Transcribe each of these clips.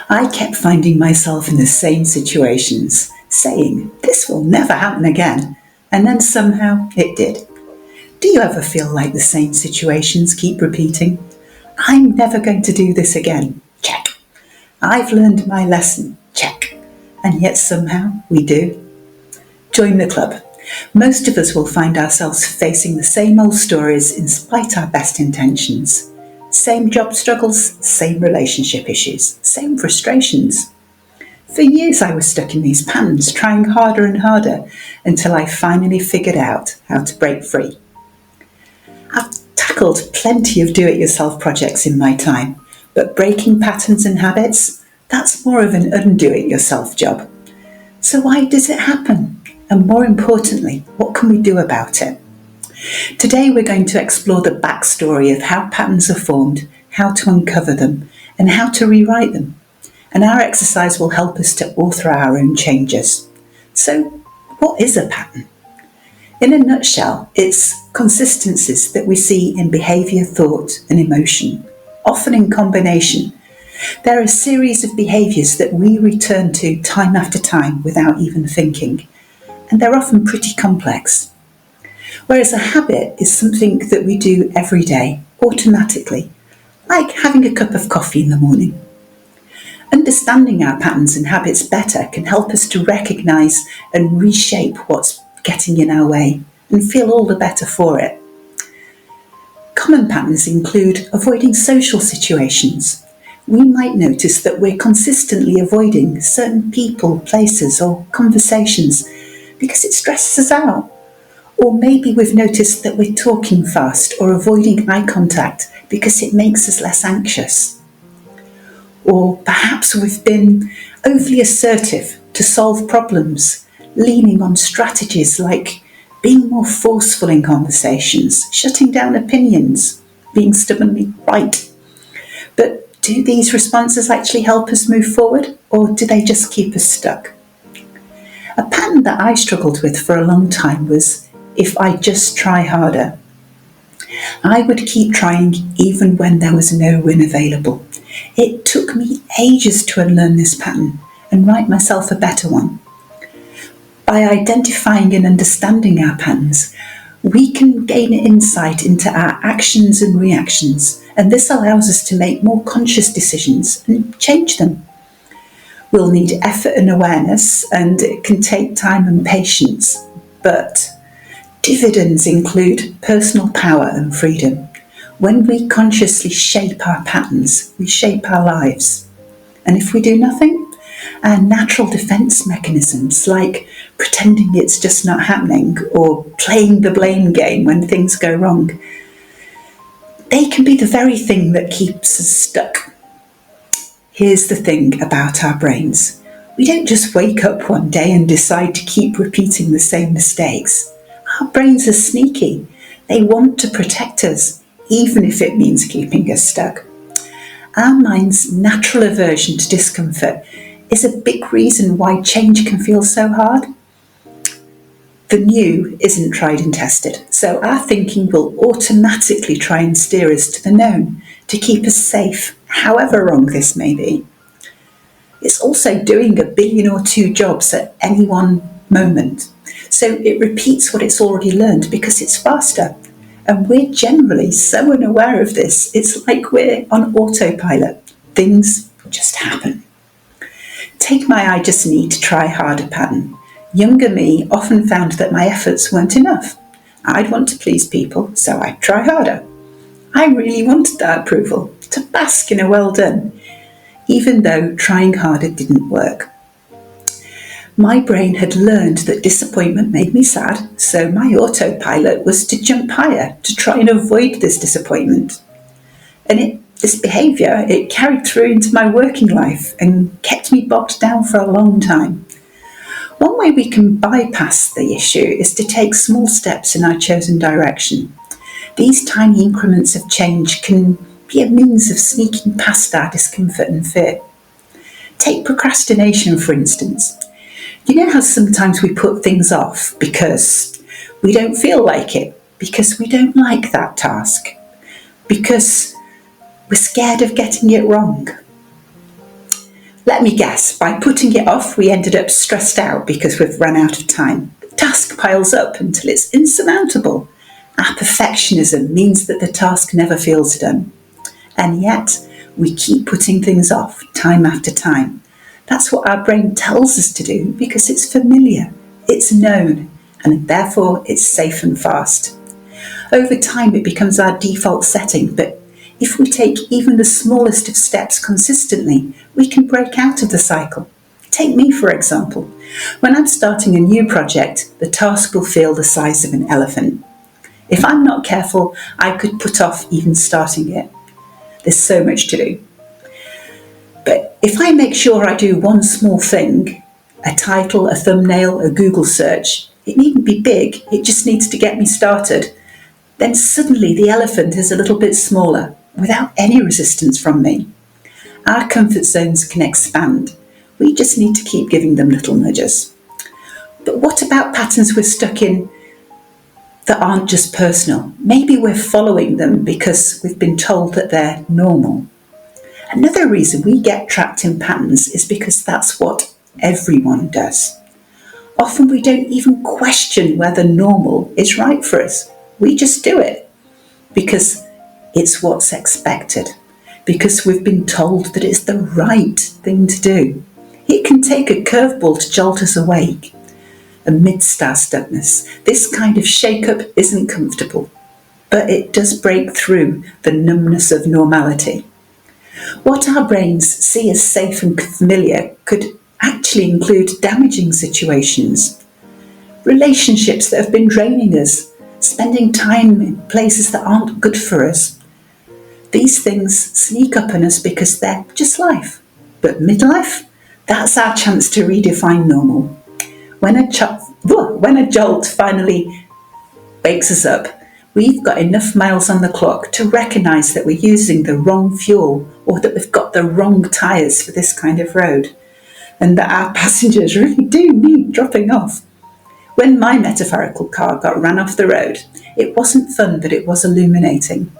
I kept finding myself in the same situations, saying, "This will never happen again," and then somehow it did. Do you ever feel like the same situations keep repeating? "I'm never going to do this again." Check. "I've learned my lesson." Check. And yet somehow we do. Join the club. Most of us will find ourselves facing the same old stories in spite of our best intentions. Same job struggles, same relationship issues, same frustrations. For years I was stuck in these patterns, trying harder and harder until I finally figured out how to break free. I've tackled plenty of do-it-yourself projects in my time, but breaking patterns and habits, that's more of an undo-it-yourself job. So why does it happen? And more importantly, what can we do about it? Today we're going to explore the backstory of how patterns are formed, how to uncover them, and how to rewrite them. And our exercise will help us to author our own changes. So, what is a pattern? In a nutshell, it's consistencies that we see in behaviour, thought, and emotion, often in combination. They're a series of behaviours that we return to time after time without even thinking, and they're often pretty complex. Whereas a habit is something that we do every day, automatically, like having a cup of coffee in the morning. Understanding our patterns and habits better can help us to recognise and reshape what's getting in our way and feel all the better for it. Common patterns include avoiding social situations. We might notice that we're consistently avoiding certain people, places, or conversations because it stresses us out. Or maybe we've noticed that we're talking fast or avoiding eye contact because it makes us less anxious. Or perhaps we've been overly assertive to solve problems, leaning on strategies like being more forceful in conversations, shutting down opinions, being stubbornly right. But do these responses actually help us move forward, or do they just keep us stuck? A pattern that I struggled with for a long time was, if I just try harder. I would keep trying even when there was no win available. It took me ages to unlearn this pattern and write myself a better one. By identifying and understanding our patterns, we can gain insight into our actions and reactions, and this allows us to make more conscious decisions and change them. We'll need effort and awareness, and it can take time and patience, but dividends include personal power and freedom. When we consciously shape our patterns, we shape our lives. And if we do nothing, our natural defence mechanisms, like pretending it's just not happening or playing the blame game when things go wrong, they can be the very thing that keeps us stuck. Here's the thing about our brains. We don't just wake up one day and decide to keep repeating the same mistakes. Our brains are sneaky. They want to protect us, even if it means keeping us stuck. Our mind's natural aversion to discomfort is a big reason why change can feel so hard. The new isn't tried and tested, so our thinking will automatically try and steer us to the known, to keep us safe, however wrong this may be. It's also doing a billion or two jobs at any one moment. So it repeats what it's already learned because it's faster. And we're generally so unaware of this, it's like we're on autopilot. Things just happen. Take my "I just need to try harder" pattern. Younger me often found that my efforts weren't enough. I'd want to please people, so I'd try harder. I really wanted that approval, to bask in a well done, even though trying harder didn't work. My brain had learned that disappointment made me sad, so my autopilot was to jump higher, to try and avoid this disappointment. And this behaviour, it carried through into my working life and kept me bogged down for a long time. One way we can bypass the issue is to take small steps in our chosen direction. These tiny increments of change can be a means of sneaking past our discomfort and fear. Take procrastination, for instance. You know how sometimes we put things off because we don't feel like it, because we don't like that task, because we're scared of getting it wrong. Let me guess, by putting it off, we ended up stressed out because we've run out of time. The task piles up until it's insurmountable. Our perfectionism means that the task never feels done. And yet, we keep putting things off time after time. That's what our brain tells us to do because it's familiar, it's known, and therefore it's safe and fast. Over time, it becomes our default setting, but if we take even the smallest of steps consistently, we can break out of the cycle. Take me, for example. When I'm starting a new project, the task will feel the size of an elephant. If I'm not careful, I could put off even starting it. There's so much to do. But if I make sure I do one small thing, a title, a thumbnail, a Google search, it needn't be big, it just needs to get me started, then suddenly the elephant is a little bit smaller, without any resistance from me. Our comfort zones can expand. We just need to keep giving them little nudges. But what about patterns we're stuck in that aren't just personal? Maybe we're following them because we've been told that they're normal. Another reason we get trapped in patterns is because that's what everyone does. Often we don't even question whether normal is right for us. We just do it because it's what's expected, because we've been told that it's the right thing to do. It can take a curveball to jolt us awake. Amidst our stuckness, this kind of shake-up isn't comfortable, but it does break through the numbness of normality. What our brains see as safe and familiar could actually include damaging situations, relationships that have been draining us, spending time in places that aren't good for us. These things sneak up on us because they're just life. But midlife? That's our chance to redefine normal. When a jolt finally wakes us up, we've got enough miles on the clock to recognise that we're using the wrong fuel or that we've got the wrong tyres for this kind of road and that our passengers really do need dropping off. When my metaphorical car got ran off the road, it wasn't fun, but it was illuminating.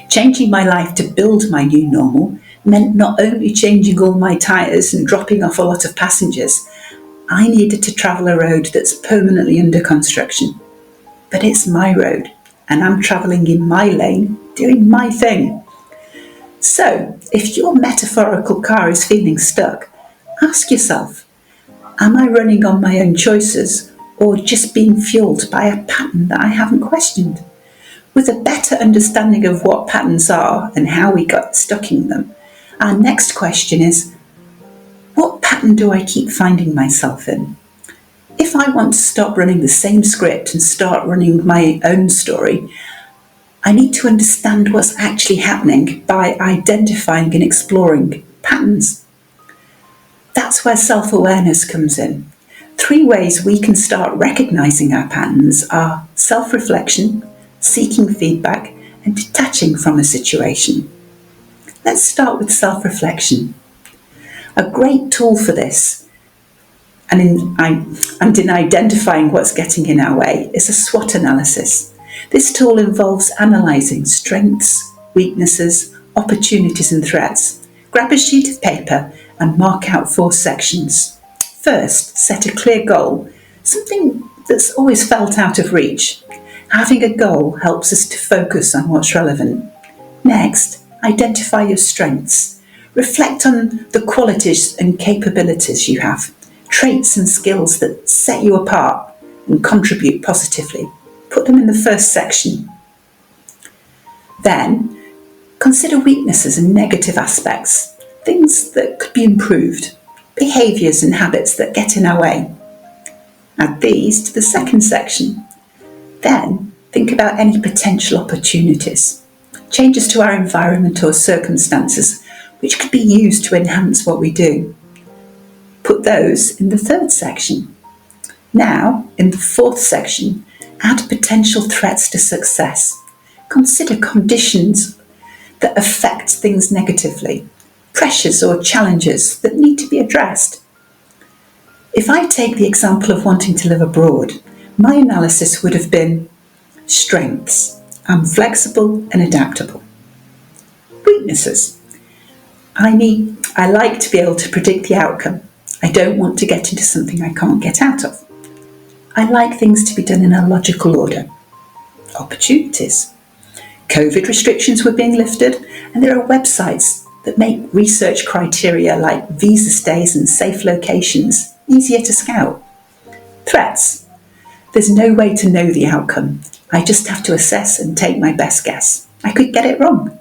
Changing my life to build my new normal meant not only changing all my tyres and dropping off a lot of passengers, I needed to travel a road that's permanently under construction. But it's my road, and I'm travelling in my lane, doing my thing. So, if your metaphorical car is feeling stuck, ask yourself, am I running on my own choices or just being fueled by a pattern that I haven't questioned? With a better understanding of what patterns are and how we got stuck in them, our next question is, what pattern do I keep finding myself in? If I want to stop running the same script and start running my own story, I need to understand what's actually happening by identifying and exploring patterns. That's where self-awareness comes in. 3 ways we can start recognizing our patterns are self-reflection, seeking feedback, and detaching from a situation. Let's start with self-reflection. A great tool for this and in identifying what's getting in our way is a SWOT analysis. This tool involves analysing strengths, weaknesses, opportunities and threats. Grab a sheet of paper and mark out 4 sections. First, set a clear goal, something that's always felt out of reach. Having a goal helps us to focus on what's relevant. Next, identify your strengths. Reflect on the qualities and capabilities you have, traits and skills that set you apart and contribute positively. Put them in the first section. Then, consider weaknesses and negative aspects, things that could be improved, behaviours and habits that get in our way. Add these to the second section. Then, think about any potential opportunities, changes to our environment or circumstances which could be used to enhance what we do. Put those in the third section. Now, in the fourth section, add potential threats to success. Consider conditions that affect things negatively, pressures or challenges that need to be addressed. If I take the example of wanting to live abroad, my analysis would have been strengths. I'm flexible and adaptable. Weaknesses. I like to be able to predict the outcome. I don't want to get into something I can't get out of. I like things to be done in a logical order. Opportunities. COVID restrictions were being lifted, and there are websites that make research criteria like visa stays and safe locations easier to scout. Threats. There's no way to know the outcome. I just have to assess and take my best guess. I could get it wrong.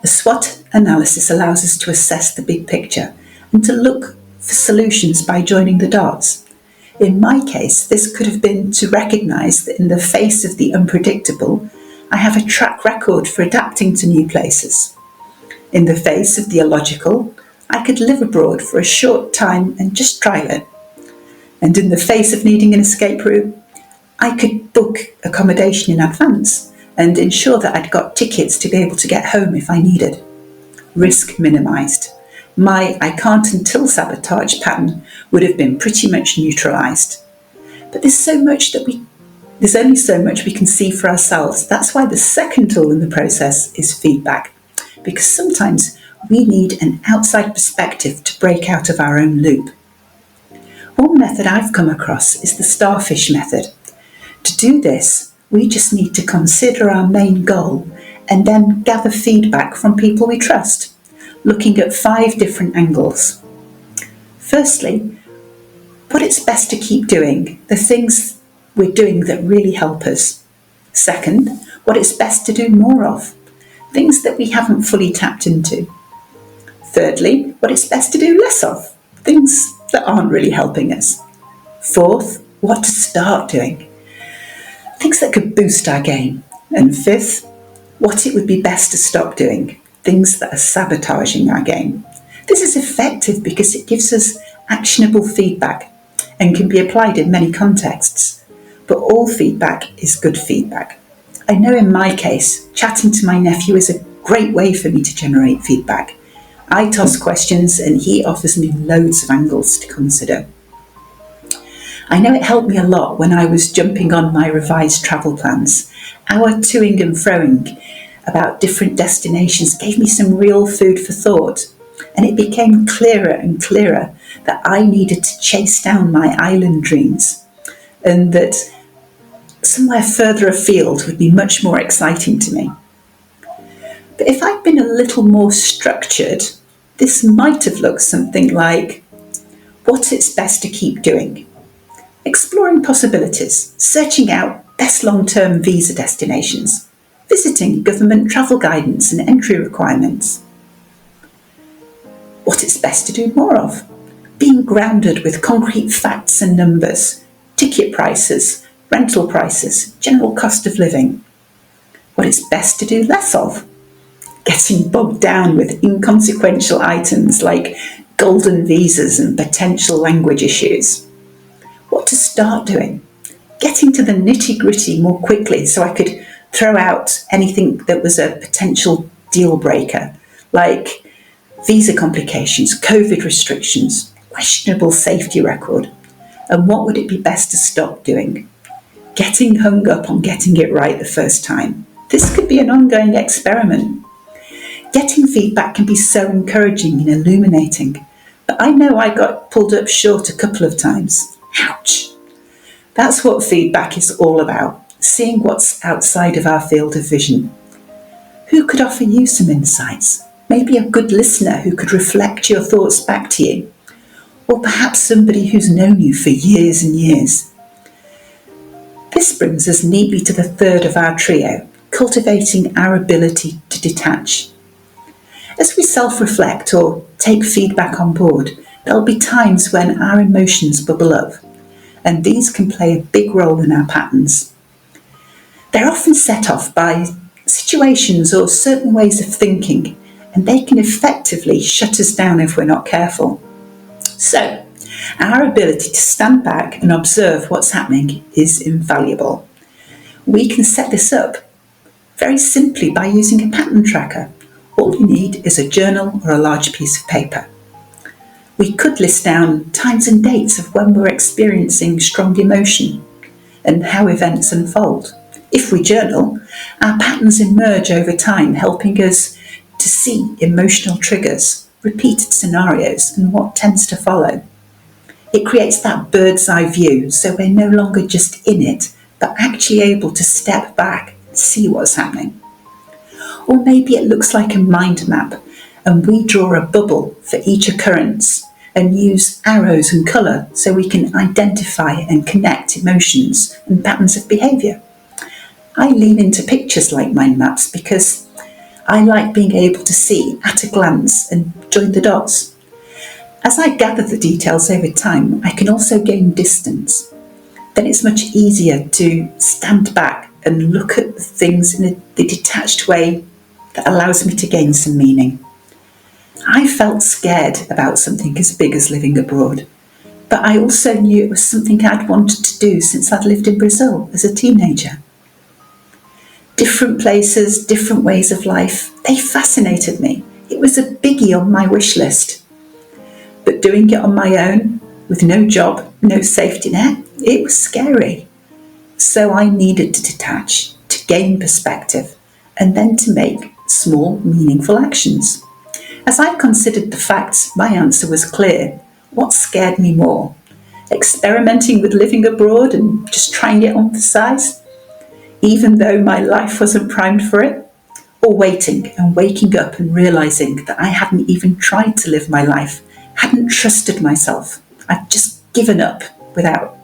A SWOT analysis allows us to assess the big picture and to look for solutions by joining the dots. In my case, this could have been to recognise that in the face of the unpredictable, I have a track record for adapting to new places. In the face of the illogical, I could live abroad for a short time and just trial it. And in the face of needing an escape route, I could book accommodation in advance and ensure that I'd got tickets to be able to get home if I needed. Risk minimised. My I can't until sabotage pattern would have been pretty much neutralised. But there's only so much we can see for ourselves. That's why the second tool in the process is feedback, because sometimes we need an outside perspective to break out of our own loop. One method I've come across is the starfish method. To do this, we just need to consider our main goal and then gather feedback from people we trust, looking at 5 different angles. Firstly, what it's best to keep doing, the things we're doing that really help us. Second, what it's best to do more of, things that we haven't fully tapped into. Thirdly, what it's best to do less of, things that aren't really helping us. Fourth, what to start doing, things that could boost our game. And fifth, what it would be best to stop doing, things that are sabotaging our game. This is effective because it gives us actionable feedback and can be applied in many contexts. But all feedback is good feedback. I know in my case, chatting to my nephew is a great way for me to generate feedback. I toss questions and he offers me loads of angles to consider. I know it helped me a lot when I was jumping on my revised travel plans. Our toing and froing about different destinations gave me some real food for thought, and it became clearer and clearer that I needed to chase down my island dreams, and that somewhere further afield would be much more exciting to me. But if I'd been a little more structured, this might have looked something like what it's best to keep doing. Exploring possibilities, searching out best long-term visa destinations, visiting government travel guidance and entry requirements. What it's best to do more of, being grounded with concrete facts and numbers, ticket prices, rental prices, general cost of living. What it's best to do less of, getting bogged down with inconsequential items like golden visas and potential language issues. What to start doing, getting to the nitty-gritty more quickly so I could throw out anything that was a potential deal breaker, like visa complications, COVID restrictions, questionable safety record. And what would it be best to stop doing? Getting hung up on getting it right the first time. This could be an ongoing experiment. Getting feedback can be so encouraging and illuminating, but I know I got pulled up short a couple of times. Ouch! That's what feedback is all about, seeing what's outside of our field of vision. Who could offer you some insights? Maybe a good listener who could reflect your thoughts back to you, or perhaps somebody who's known you for years and years. This brings us neatly to the third of our trio, cultivating our ability to detach. As we self-reflect or take feedback on board, there'll be times when our emotions bubble up, and these can play a big role in our patterns. They're often set off by situations or certain ways of thinking, and they can effectively shut us down if we're not careful. So, our ability to stand back and observe what's happening is invaluable. We can set this up very simply by using a pattern tracker. All you need is a journal or a large piece of paper. We could list down times and dates of when we're experiencing strong emotion and how events unfold. If we journal, our patterns emerge over time, helping us to see emotional triggers, repeated scenarios, and what tends to follow. It creates that bird's eye view, so we're no longer just in it, but actually able to step back and see what's happening. Or maybe it looks like a mind map, and we draw a bubble for each occurrence and use arrows and colour so we can identify and connect emotions and patterns of behaviour. I lean into pictures like mind maps because I like being able to see at a glance and join the dots. As I gather the details over time, I can also gain distance. Then it's much easier to stand back and look at the things in the detached way that allows me to gain some meaning. I felt scared about something as big as living abroad, but I also knew it was something I'd wanted to do since I'd lived in Brazil as a teenager. Different places, different ways of life, they fascinated me. It was a biggie on my wish list. But doing it on my own, with no job, no safety net, it was scary. So I needed to detach, to gain perspective, and then to make small, meaningful actions. As I considered the facts, my answer was clear. What scared me more? Experimenting with living abroad and just trying it on for size, even though my life wasn't primed for it? Or waiting and waking up and realising that I hadn't even tried to live my life, hadn't trusted myself. I'd just given up without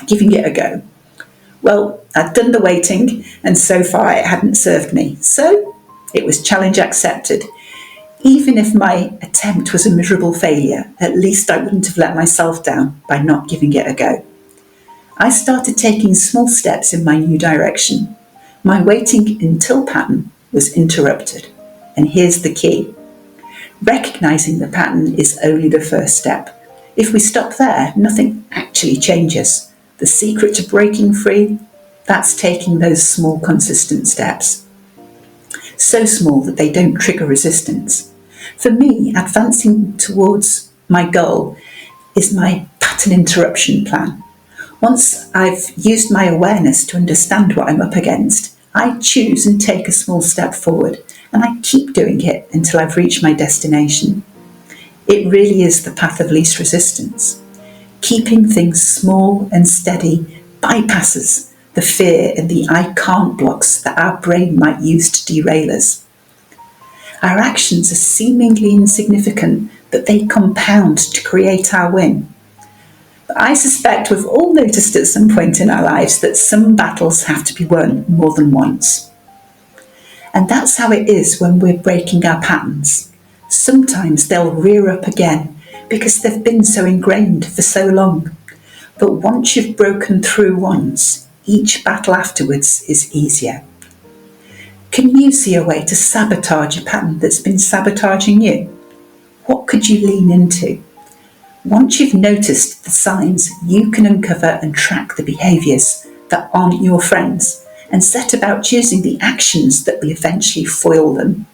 giving it a go. Well, I'd done the waiting, and so far it hadn't served me. So it was challenge accepted. Even if my attempt was a miserable failure, at least I wouldn't have let myself down by not giving it a go. I started taking small steps in my new direction. My waiting until pattern was interrupted. And here's the key. Recognizing the pattern is only the first step. If we stop there, nothing actually changes. The secret to breaking free, that's taking those small, consistent steps. So small that they don't trigger resistance. For me, advancing towards my goal is my pattern interruption plan. Once I've used my awareness to understand what I'm up against, I choose and take a small step forward, and I keep doing it until I've reached my destination. It really is the path of least resistance. Keeping things small and steady bypasses the fear and the I can't blocks that our brain might use to derail us. Our actions are seemingly insignificant, but they compound to create our win. But I suspect we've all noticed at some point in our lives that some battles have to be won more than once. And that's how it is when we're breaking our patterns. Sometimes they'll rear up again because they've been so ingrained for so long. But once you've broken through once, each battle afterwards is easier. Can you see a way to sabotage a pattern that's been sabotaging you? What could you lean into? Once you've noticed the signs, you can uncover and track the behaviours that aren't your friends and set about choosing the actions that will eventually foil them.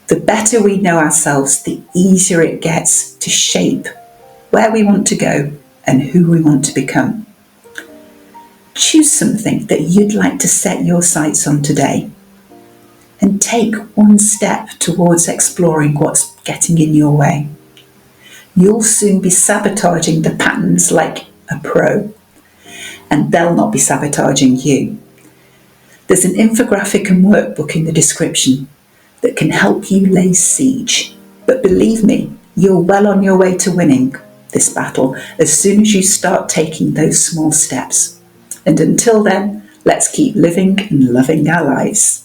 The better we know ourselves, the easier it gets to shape where we want to go and who we want to become. Choose something that you'd like to set your sights on today and take one step towards exploring what's getting in your way. You'll soon be sabotaging the patterns like a pro, and they'll not be sabotaging you. There's an infographic and workbook in the description that can help you lay siege. But believe me, you're well on your way to winning this battle as soon as you start taking those small steps. And until then, let's keep living and loving our lives.